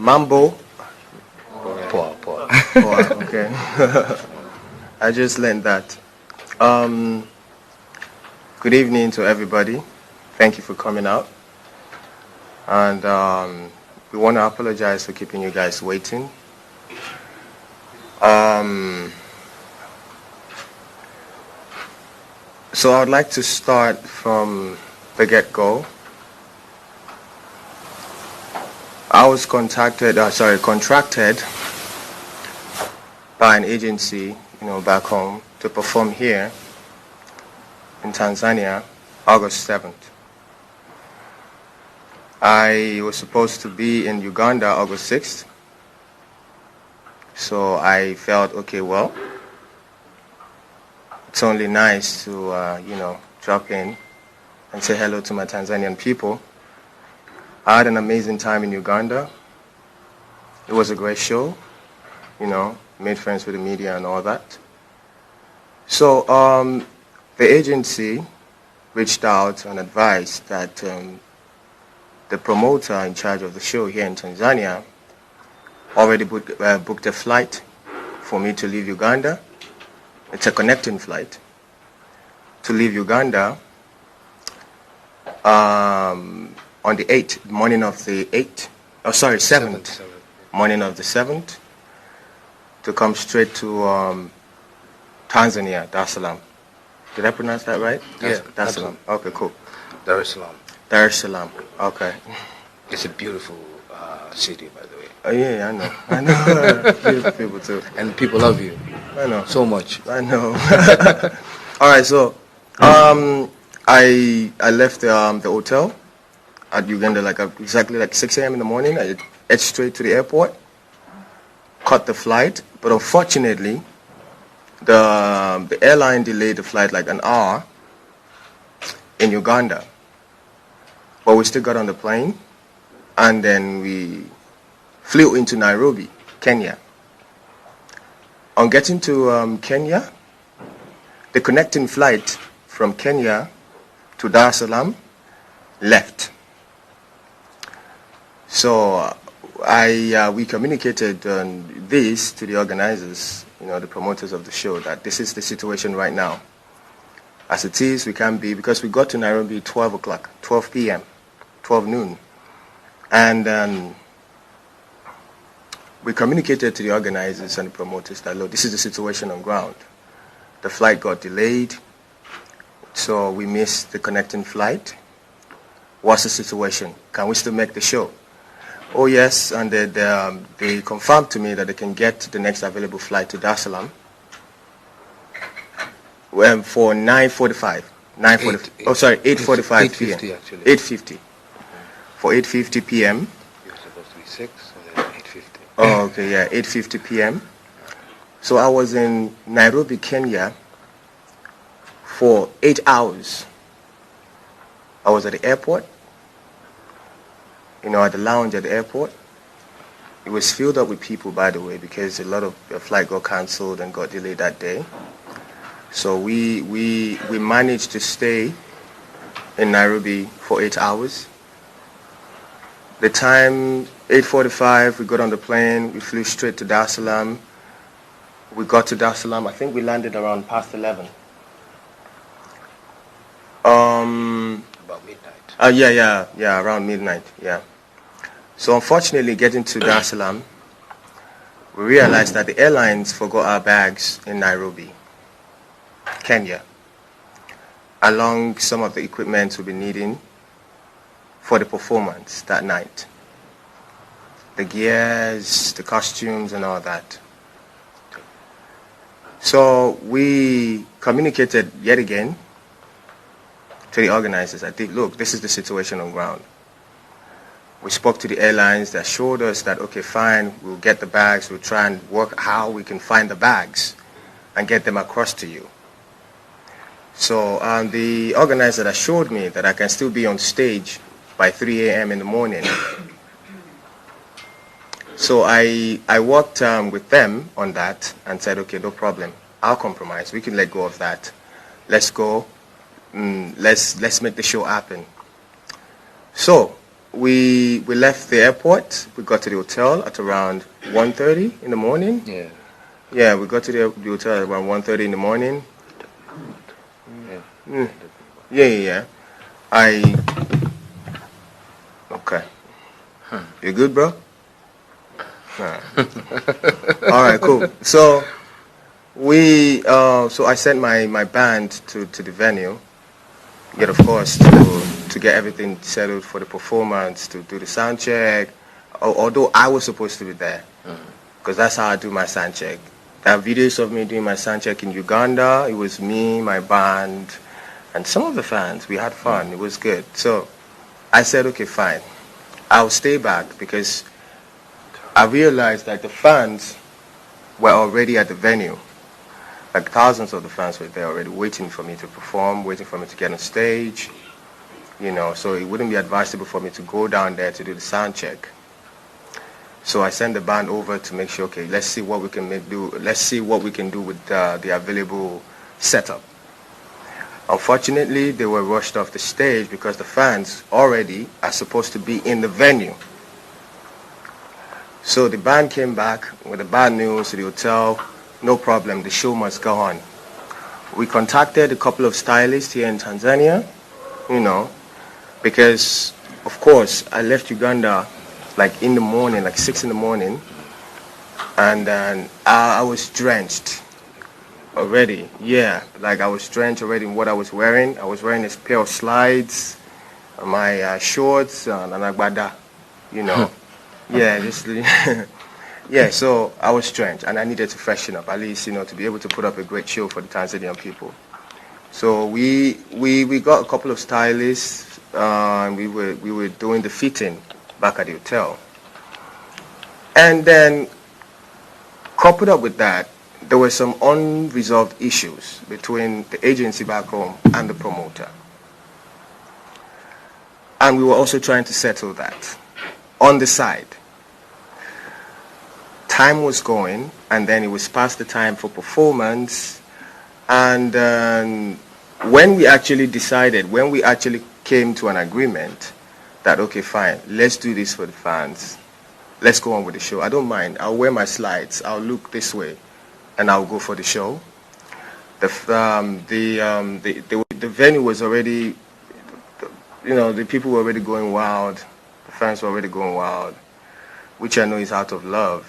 Mambo. Poor. Okay. I just learned that. Good evening to everybody. Thank you for coming out. And we want to apologize for keeping you guys waiting. So I would like to start from the get-go. I was contracted by an agency, back home to perform here in Tanzania, August 7th. I was supposed to be in Uganda August 6th. So I felt, okay, well, it's only nice to, drop in and say hello to my Tanzanian people. I had an amazing time in Uganda. It was a great show, made friends with the media and all that. So the agency reached out and advised that the promoter in charge of the show here in Tanzania already booked a flight for me to leave Uganda. It's a connecting flight to leave Uganda on the 8th, morning of the 8th, 7th, morning of the 7th, to come straight to Tanzania, Dar es Salaam. Did I pronounce that right? Yeah. Dar es Salaam. Okay, cool. Dar es Salaam. Dar es Salaam. Okay. It's a beautiful city, by the way. Oh yeah, I know. Beautiful people too. And people love you. I know. So much. I know. All right, so I left the hotel at Uganda exactly 6 a.m. in the morning. I head straight to the airport, caught the flight, but unfortunately, the airline delayed the flight like an hour in Uganda. But we still got on the plane, and then we flew into Nairobi, Kenya. On getting to Kenya, the connecting flight from Kenya to Dar es Salaam left. So we communicated this to the organizers, the promoters of the show, that this is the situation right now. As it is, we can't be, because we got to Nairobi 12 p.m., 12 noon. And we communicated to the organizers and the promoters that, look, this is the situation on ground. The flight got delayed, so we missed the connecting flight. What's the situation? Can we still make the show? Oh, yes, and they confirmed to me that they can get the next available flight to Dar es Salaam for 8:45 p.m. 8:50 actually. 8:50. For 8:50 p.m. You're supposed to be 6, and then 8:50. Oh, okay, yeah, 8:50 p.m. So I was in Nairobi, Kenya for 8 hours. I was at the airport, at the lounge at the airport. It was filled up with people, by the way, because a lot of flight got cancelled and got delayed that day. So we managed to stay in Nairobi for 8 hours. The time, 8:45, we got on the plane, we flew straight to Dar es Salaam. We got to Dar es Salaam, I think we landed around past 11. About midnight. Yeah, around midnight, yeah. So unfortunately, getting to Dar es Salaam, we realized that the airlines forgot our bags in Nairobi, Kenya, along some of the equipment we'll be needing for the performance that night. The gears, the costumes, and all that. So we communicated yet again to the organizers. I think, look, this is the situation on ground. We spoke to the airlines. They assured us that, okay, fine, we'll get the bags. We'll try and work how we can find the bags and get them across to you. So the organizer assured me that I can still be on stage by 3 a.m. in the morning. So I worked with them on that and said, okay, no problem. I'll compromise. We can let go of that. Let's go. Let's make the show happen. So we left the airport. We got to the hotel at around 1:30 in the morning. Yeah. Yeah, we got to the hotel at around 1:30 in the morning. Yeah. Okay. You good, bro? All right, cool. So so I sent my band to the venue. Yet, of course, to get everything settled for the performance, to do the sound check. Although I was supposed to be there, because that's how I do my sound check. There are videos of me doing my sound check in Uganda. It was me, my band, and some of the fans. We had fun. It was good. So I said, okay, fine. I'll stay back because I realized that the fans were already at the venue. Like thousands of the fans were there already waiting for me to perform, waiting for me to get on stage, so it wouldn't be advisable for me to go down there to do the sound check. So I sent the band over to make sure, okay, let's see what we can do. Let's see what we can do with the available setup. Unfortunately, they were rushed off the stage because the fans already are supposed to be in the venue. So the band came back with the bad news to the hotel. No problem, the show must go on. We contacted a couple of stylists here in Tanzania, because, of course, I left Uganda like in the morning, like 6 in the morning, and then I was drenched already. Yeah, like I was drenched already in what I was wearing. I was wearing a pair of slides, my shorts, and an agbada, Yeah, just... Yeah, so I was drenched, and I needed to freshen up, at least, to be able to put up a great show for the Tanzanian people. So we got a couple of stylists, and we were doing the fitting back at the hotel. And then, coupled up with that, there were some unresolved issues between the agency back home and the promoter. And we were also trying to settle that on the side. Time was going, and then it was past the time for performance. And when we actually came to an agreement that, okay, fine, let's do this for the fans. Let's go on with the show. I don't mind. I'll wear my slides. I'll look this way, and I'll go for the show. The venue was already, the people were already going wild. The fans were already going wild, which I know is out of love.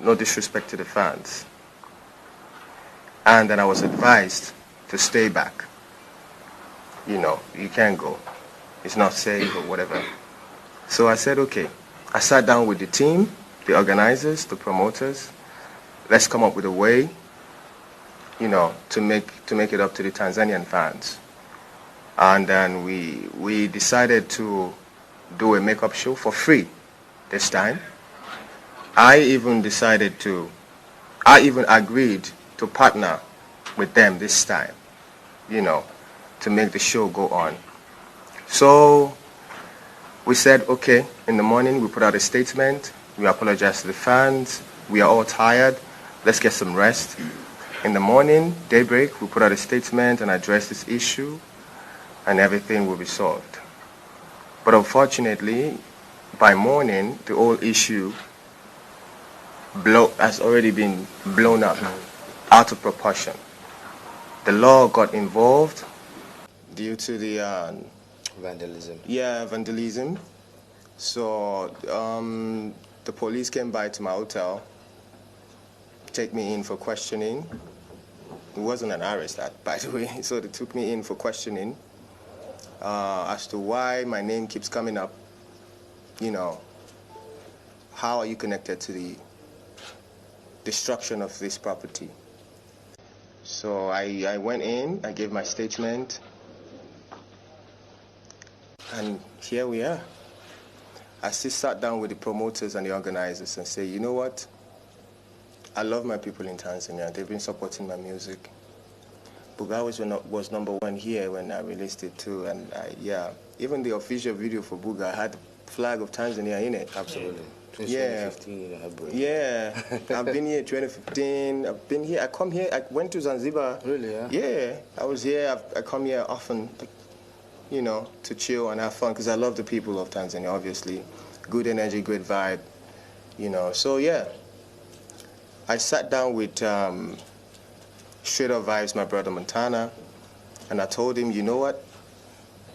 No disrespect to the fans. And then I was advised to stay back. You can't go. It's not safe or whatever. So I said, okay. I sat down with the team, the organizers, the promoters. Let's come up with a way, to make it up to the Tanzanian fans. And then we decided to do a makeup show for free this time. I even agreed to partner with them this time, to make the show go on. So we said, okay, in the morning we put out a statement. We apologize to the fans. We are all tired. Let's get some rest. In the morning, daybreak, we put out a statement and address this issue, and everything will be solved. But unfortunately, by morning, the whole issue has already been blown up, out of proportion. The law got involved due to the vandalism. Yeah, vandalism. So the police came by to my hotel, take me in for questioning. It wasn't an arrest, by the way. So they took me in for questioning as to why my name keeps coming up. How are you connected to the destruction of this property? So I went in, I gave my statement, and here we are. I still sat down with the promoters and the organizers and say, you know what? I love my people in Tanzania. They've been supporting my music. Buga was number one here when I released it too, and even the official video for Buga had the flag of Tanzania in it. Absolutely. Yeah. 2015, yeah. I've been here 2015. I've been here. I come here. I went to Zanzibar. Really? Yeah. Yeah. I was here. I come here often. you know, to chill and have fun because I love the people of Tanzania, obviously. Good energy, good vibe, you know. So, yeah, I sat down with Straight Up Vibes, my brother Montana, and I told him, you know what?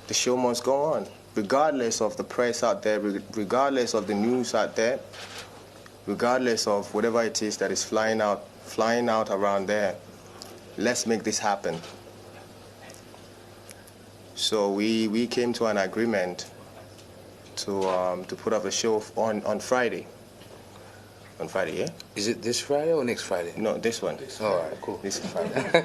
The show must go on. Regardless of the press out there, regardless of the news out there, regardless of whatever it is that is flying out around there, let's make this happen. So we came to an agreement to put up a show on Friday. On Friday, yeah? Is it this Friday or next Friday? No, this one. All right, cool. This is Friday.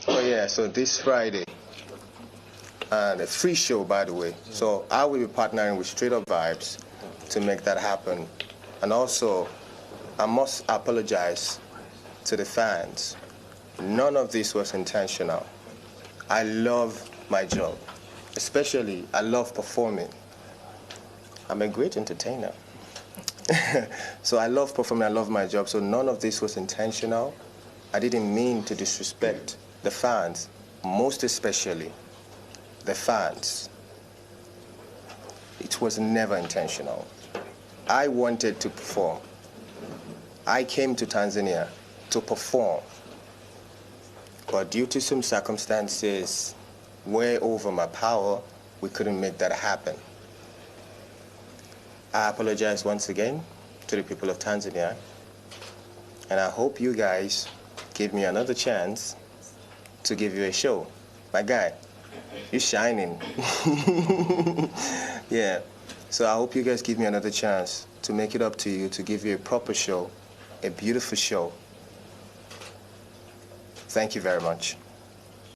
Oh yeah, so this Friday. And a free show, by the way. So I will be partnering with Straight Up Vibes to make that happen. And also, I must apologize to the fans. None of this was intentional. I love my job. Especially, I love performing. I'm a great entertainer. So I love performing, I love my job. So none of this was intentional. I didn't mean to disrespect the fans, most especially the fans. It was never intentional. I wanted to perform. I came to Tanzania to perform. But due to some circumstances way over my power, we couldn't make that happen. I apologize once again to the people of Tanzania, and I hope you guys give me another chance to give you a show. My guy, you're shining. Yeah, so I hope you guys give me another chance to make it up to you, to give you a proper show, a beautiful show. Thank you very much.